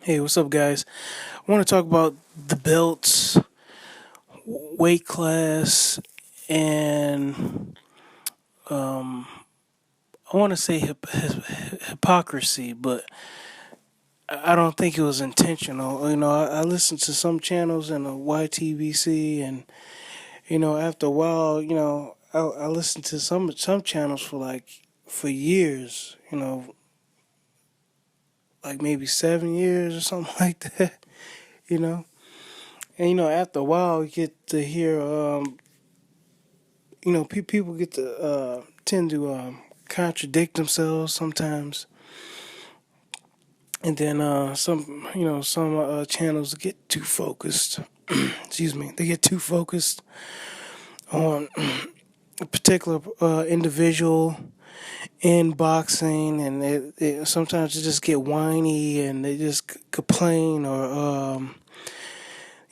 Hey, what's up, guys? I want to talk about the belts, weight class, and I want to say hypocrisy, but I don't think it was intentional. I listened to some channels in the YTBC, and after a while, I listened to some channels for years. Like maybe 7 years or something like that. You know, and after a while, you get to hear people get to tend to contradict themselves sometimes, and then some channels get too focused. Excuse me, they get too focused on a particular individual in boxing, and sometimes they just get whiny and they just complain or.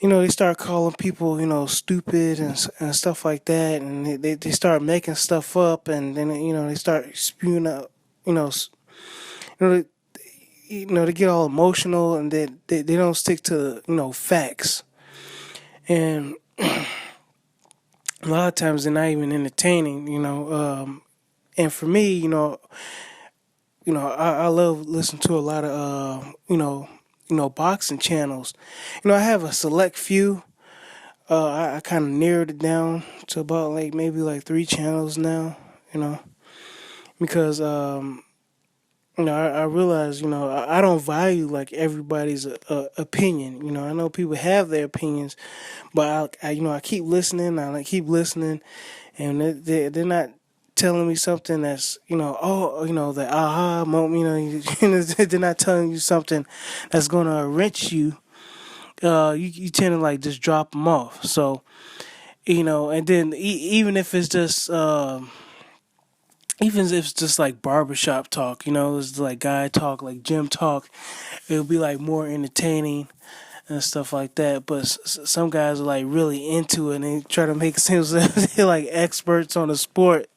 They start calling people, stupid and stuff like that, and they start making stuff up, and then they start spewing out, you know, you know, they get all emotional, and they don't stick to facts, and a lot of times they're not even entertaining, and for me, I love listening to a lot of boxing channels. I have a select few. I kind of narrowed it down to about like maybe like three channels now, you know, because I realize I don't value like everybody's opinion. I know people have their opinions, but I keep listening. I like keep listening, and they're not telling me something that's the aha moment. They're not telling you something that's gonna wrench you. You tend to like just drop them off. So and then even if it's just even if it's just like barbershop talk, it's like guy talk, like gym talk, it'll be like more entertaining and stuff like that. But some guys are like really into it and they try to make it seem as if they're like experts on the sport.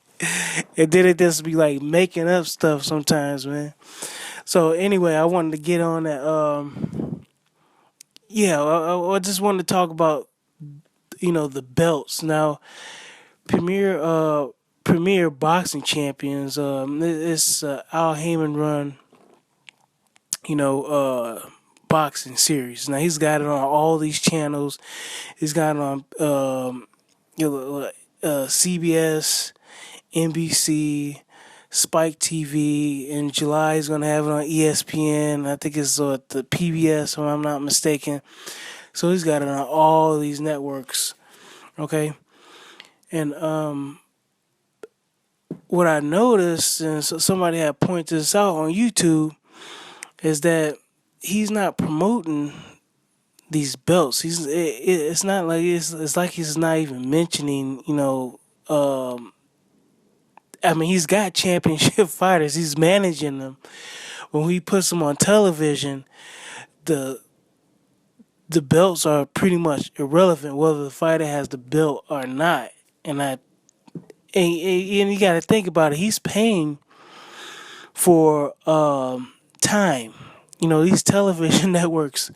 And then it just be like making up stuff sometimes, man. So anyway, I wanted to get on that. Yeah, I just wanted to talk about the belts now. Premier Premier Boxing Champions. It's Al Heyman run. Boxing series. Now he's got it on all these channels. He's got it on CBS, NBC, Spike TV. In July, he's gonna have it on ESPN. I think it's the PBS, if I'm not mistaken. So he's got it on all these networks. Okay, and what I noticed, and so somebody had pointed this out on YouTube, is that he's not promoting these belts. It's not like it's like he's not even mentioning. I mean, he's got championship fighters. He's managing them. When he puts them on television, the the belts are pretty much irrelevant whether the fighter has the belt or not. And I and you got to think about it. He's paying for time. These television networks,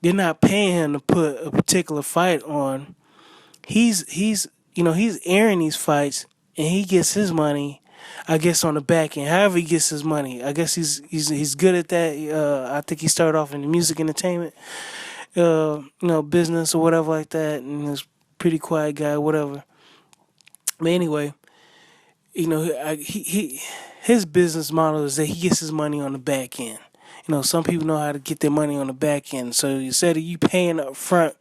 they're not paying him to put a particular fight on. He's airing these fights and he gets his money, I guess, on the back end. However he gets his money, I guess he's good at that. I think he started off in the music entertainment, business or whatever like that, and he's a pretty quiet guy, whatever. But anyway, he his business model is that he gets his money on the back end. Some people know how to get their money on the back end. So instead of you paying up front,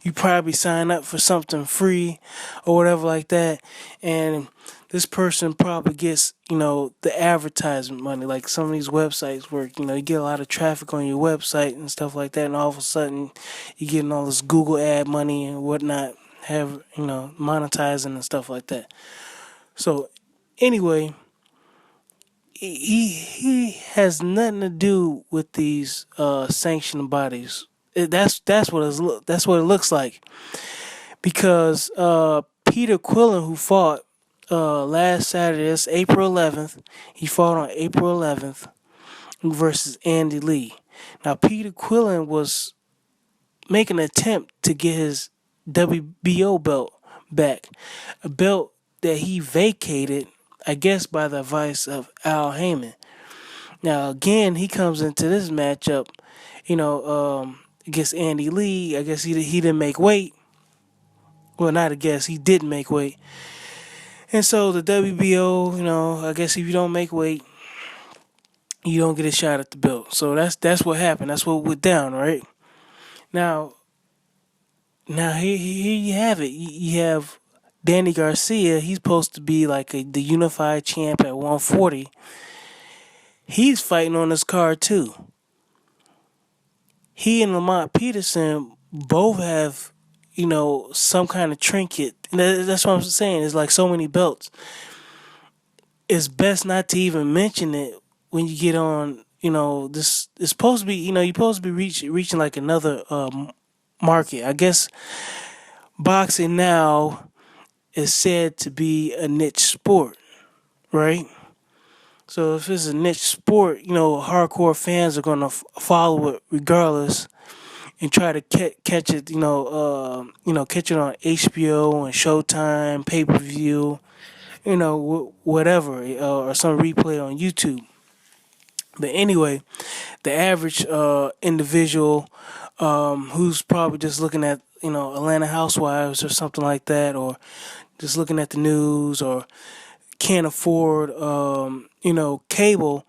you probably sign up for something free or whatever like that. And this person probably gets, the advertisement money. Like some of these websites work, you get a lot of traffic on your website and stuff like that. And all of a sudden you're getting all this Google ad money and whatnot, monetizing and stuff like that. So anyway, he has nothing to do with these sanctioned bodies. That's what it looks like, because Peter Quillen, who fought last Saturday, that's April 11th. He fought on April 11th versus Andy Lee. Now, Peter Quillen was making an attempt to get his WBO belt back, a belt that he vacated, I guess, by the advice of Al Heyman. Now, again, he comes into this matchup, against Andy Lee. I guess he didn't make weight. Well, not a guess, he didn't make weight. And so the WBO, I guess if you don't make weight, you don't get a shot at the belt. So that's what happened. That's what went down, right? Now, here you have it. You have Danny Garcia. He's supposed to be like the unified champ at 140. He's fighting on this card too. He and Lamont Peterson both have, some kind of trinket. That's what I'm saying. It's like so many belts. It's best not to even mention it when you get on. This is supposed to be. You're supposed to be reaching like another market. I guess boxing now is said to be a niche sport, right? So if it's a niche sport, hardcore fans are gonna follow it regardless, and try to catch it. Catch it on HBO and Showtime, pay per view, whatever, or some replay on YouTube. But anyway, the average individual who's probably just looking at Atlanta Housewives or something like that, or just looking at the news, or can't afford cable,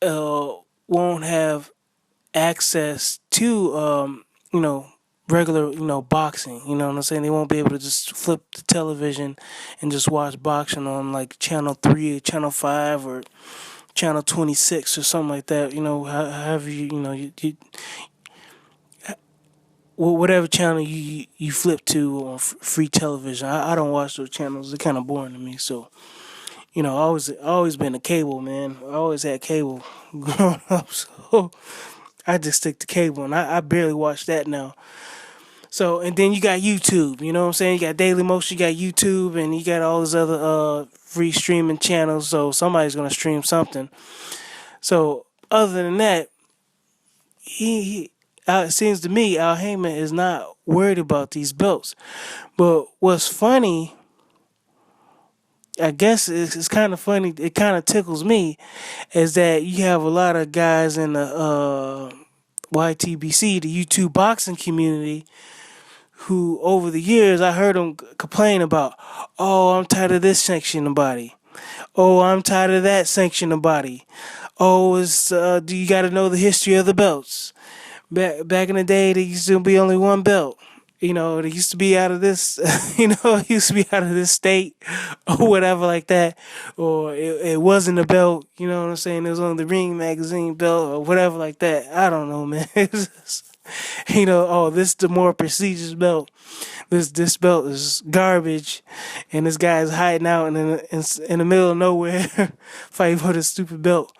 won't have access to regular boxing. You know what I'm saying? They won't be able to just flip the television and just watch boxing on like channel 3 or channel 5 or channel 26 or something like that. However whatever channel you flip to on free television. I don't watch those channels. They're kind of boring to me. So, always been a cable man. I always had cable growing up. So I just stick to cable, and I barely watch that now. So, and then you got YouTube. You know what I'm saying? You got Daily Motion, you got YouTube, and you got all these other free streaming channels. So somebody's gonna stream something. So other than that, it seems to me Al Heyman is not worried about these belts. But what's funny, I guess it's kind of funny, it kind of tickles me, is that you have a lot of guys in the YTBC, the YouTube boxing community, who over the years I heard them complain about, oh, I'm tired of this section of body. Oh, I'm tired of that section of body. Oh, do you got to know the history of the belts? Back in the day, there used to be only one belt. It used to be out of this, it used to be out of this state or whatever like that. Or it wasn't a belt, you know what I'm saying? It was on the Ring Magazine belt or whatever like that. I don't know, man. This is the more prestigious belt. This belt is garbage, and this guy is hiding out in the middle of nowhere fighting for this stupid belt,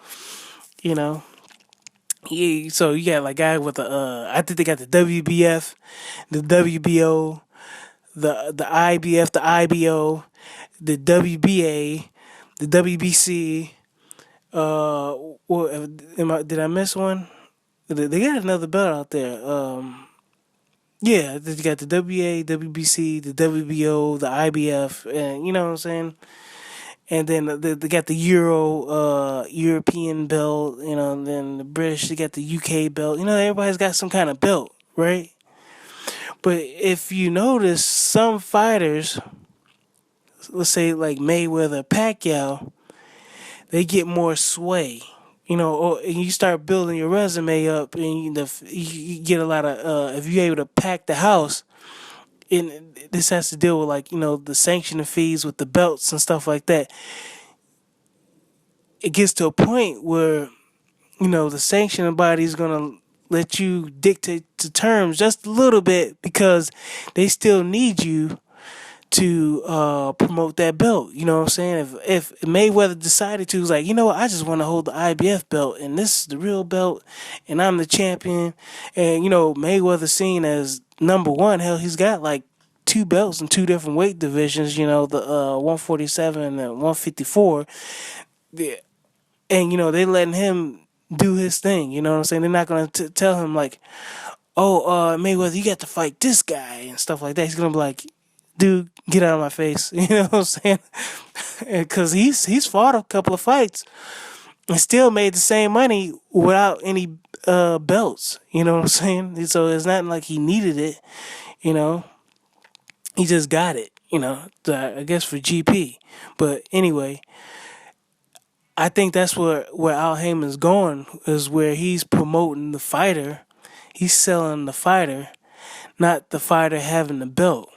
Yeah, so you got like guy with I think they got the WBF, the WBO, the IBF, the IBO, the WBA, the WBC. Did I miss one? They got another belt out there. Yeah, they got the WA, WBC, the WBO, the IBF, and you know what I'm saying. And then they got the European belt, and then the British, they got the UK belt. Everybody's got some kind of belt, right? But if you notice, some fighters, let's say like Mayweather, Pacquiao, they get more sway. Or you start building your resume up, and you get a lot of, if you're able to pack the house, and this has to deal with like the sanctioning fees with the belts and stuff like that. It gets to a point where the sanctioning body is gonna let you dictate the terms just a little bit because they still need you to promote that belt. You know what I'm saying? If Mayweather decided to, was like, I just want to hold the IBF belt, and this is the real belt, and I'm the champion, and Mayweather's seen as number one. Hell, he's got like 2 belts in 2 different weight divisions. The 147 and 154. Yeah. And they letting him do his thing. You know what I'm saying? They're not gonna tell him like, "Oh, Mayweather, you got to fight this guy" and stuff like that. He's gonna be like, "Dude, get out of my face." You know what I'm saying? Because he's fought a couple of fights and still made the same money without any belts. You know what I'm saying? So it's not like he needed it. You know, he just got it. You know, I guess for GP. But anyway, I think that's where Al Heyman's going, is where he's promoting the fighter. He's selling the fighter, not the fighter having the belt.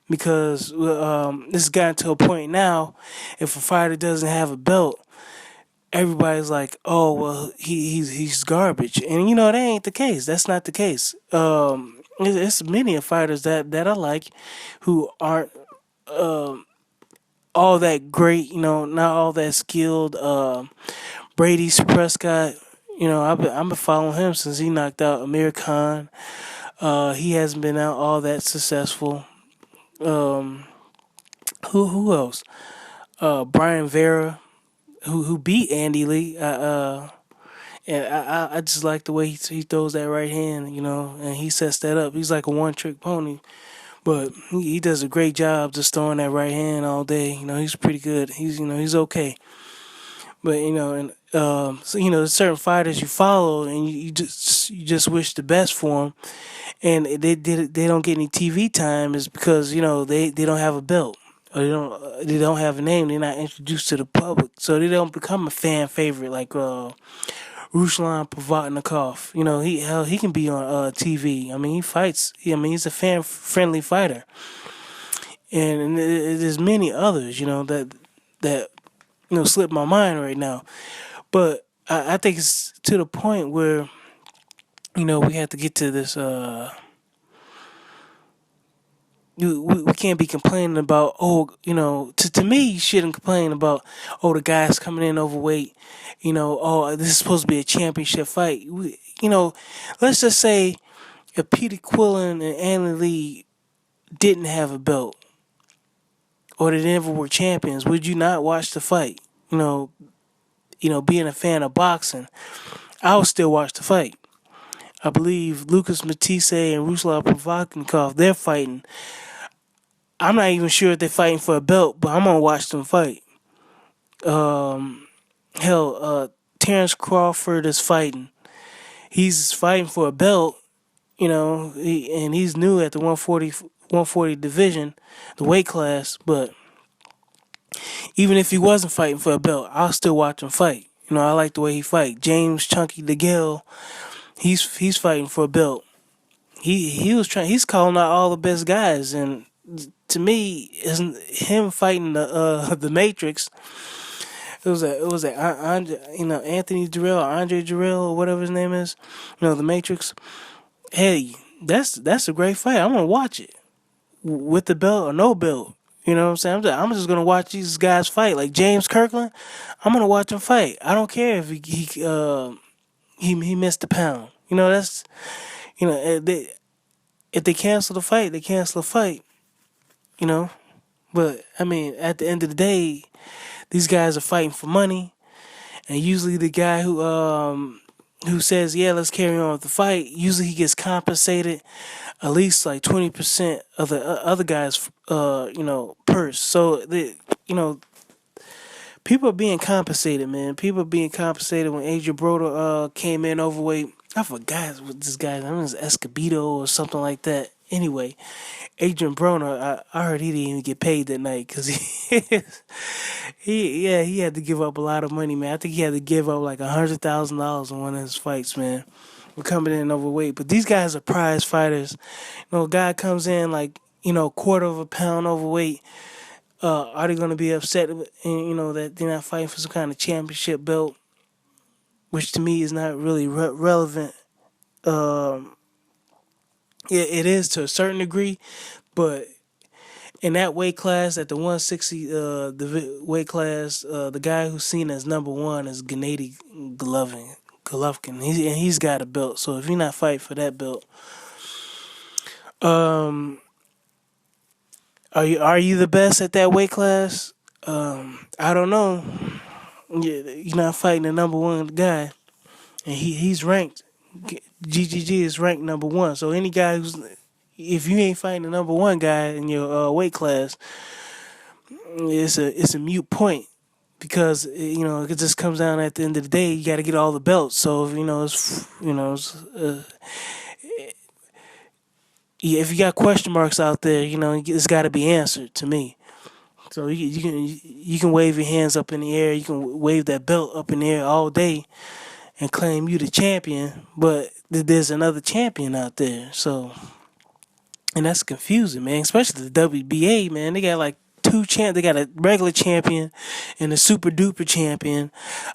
Because this has gotten to a point now, if a fighter doesn't have a belt, everybody's like, "Oh, well, he's garbage," and you know that ain't the case. That's not the case. It's many of fighters that I like, who aren't all that great. You know, not all that skilled. Brady Prescott. You know, I've been following him since he knocked out Amir Khan. He hasn't been out all that successful. Um, who else? Brian Vera, who beat Andy Lee. And I just like the way he throws that right hand, you know, and he sets that up. He's like a one trick pony, but he does a great job just throwing that right hand all day. You know, he's pretty good. He's okay. But and so there's certain fighters you follow, and you just wish the best for them, and they don't get any TV time is because they don't have a belt, or they don't have a name. They're not introduced to the public, so they don't become a fan favorite like Ruslan Provodnikov. You know, he can be on TV. I mean, he fights. I mean, he's a fan friendly fighter, and there's many others. That slip my mind right now. But I think it's to the point where we have to get to this. We can't be complaining about to me you shouldn't complain about the guys coming in overweight, this is supposed to be a championship fight. Let's just say if Peter Quillen and Andy Lee didn't have a belt or they never were champions, would you not watch the fight? Being a fan of boxing, I would still watch the fight. I believe Lucas Matisse and Ruslan Provodnikov, they're fighting. I'm not even sure if they're fighting for a belt, but I'm gonna watch them fight. Hell, Terrence Crawford is fighting. He's fighting for a belt, and he's new at the 140 division, the weight class. But even if he wasn't fighting for a belt, I'll still watch him fight. I like the way he fight. James Chunky DeGale, he's fighting for a belt. He's calling out all the best guys, and to me, isn't him fighting the Matrix. It was Anthony Jarrell, Andre Jarrell, or whatever his name is. The Matrix. Hey, that's a great fight. I'm gonna watch it with the belt or no belt. You know what I'm saying? I'm just gonna watch these guys fight. Like James Kirkland, I'm gonna watch him fight. I don't care if he missed a pound. That's if they cancel the fight, they cancel the fight. You know, but I mean, at the end of the day, these guys are fighting for money, and usually the guy who says, "Yeah, let's carry on with the fight," usually he gets compensated at least like 20% of the other guy's purse. So people are being compensated, man. People are being compensated. When Adrian Broder came in overweight, I forgot what this guy's name is, Escobedo or something like that. Anyway, Adrian Broner, I heard he didn't even get paid that night because he had to give up a lot of money, man. I think he had to give up like $100,000 on one of his fights, man. We're coming in overweight, but these guys are prize fighters. A guy comes in like quarter of a pound overweight. Are they going to be upset, that they're not fighting for some kind of championship belt, which to me is not really relevant. Yeah, it is to a certain degree, but in that weight class, at the 160 the weight class, the guy who's seen as number one is Gennady Golovkin. He's got a belt. So if you're not fighting for that belt, are you the best at that weight class? I don't know. You're not fighting the number one guy. and he's ranked. GGG is ranked number one. So any guy who's if you ain't fighting the number one guy in your weight class, it's a mute point because it just comes down at the end of the day. You got to get all the belts. So if you got question marks out there, it's got to be answered to me. So you can wave your hands up in the air. You can wave that belt up in the air all day and claim you the champion, but there's another champion out there. So, and that's confusing, man. Especially the WBA, man. They got like two champ. They got a regular champion and a super duper champion.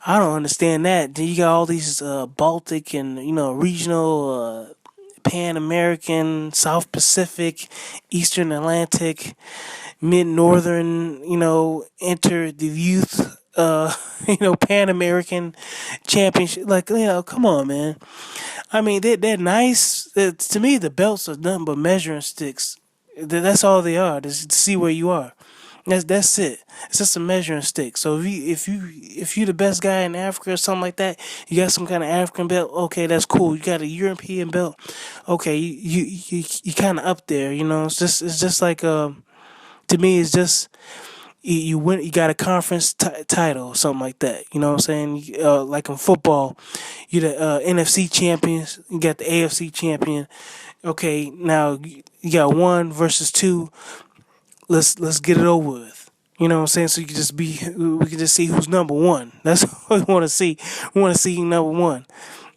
I don't understand that. Then you got all these Baltic and regional. Pan American, South Pacific, Eastern Atlantic, Mid Northern, enter the youth, Pan American championship. Like, come on, man. I mean, they're nice. To me, the belts are nothing but measuring sticks. That's all they are. Just to see where you are. That's it. It's just a measuring stick. So if you the best guy in Africa or something like that, you got some kind of African belt. Okay, that's cool. You got a European belt. Okay, you kind of up there. It's just like to me, it's just you win. You got a conference title or something like that. You know what I'm saying? Like in football, you the NFC champions. You got the AFC champion. Okay, now you got 1 versus 2. Let's get it over with. You know what I'm saying? So we can just see who's number one. That's what we want to see. We want to see number one.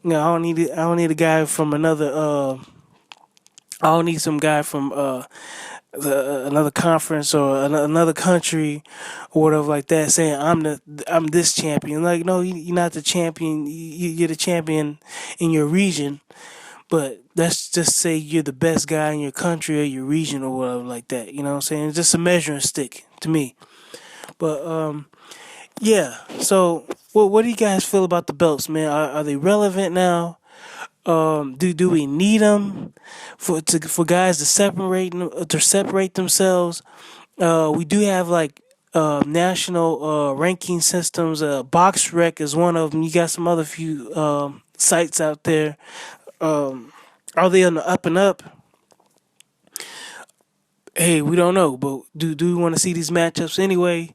I don't need a guy from another. I don't need some guy from another conference or another country or whatever like that saying I'm this champion. Like, no, you're not the champion. You're the champion in your region. But let's just say you're the best guy in your country or your region or whatever like that. You know what I'm saying? It's just a measuring stick to me. But yeah. So what do you guys feel about the belts, man? Are they relevant now? Do we need them for guys to separate themselves? We do have like national ranking systems. BoxRec is one of them. You got some other few sites out there. Are they on the up and up? Hey, we don't know, but do we want to see these matchups anyway?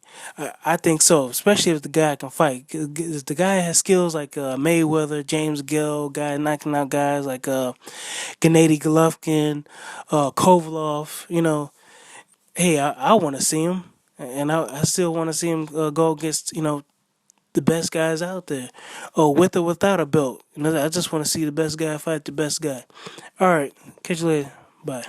I think so, especially if the guy can fight. If the guy has skills like Mayweather, James Gill, guy knocking out guys like Gennady Golovkin, Kovalov. Hey, I want to see him, and I still want to see him go against the best guys out there, with or without a belt. I just want to see the best guy fight the best guy. All right, catch you later. Bye.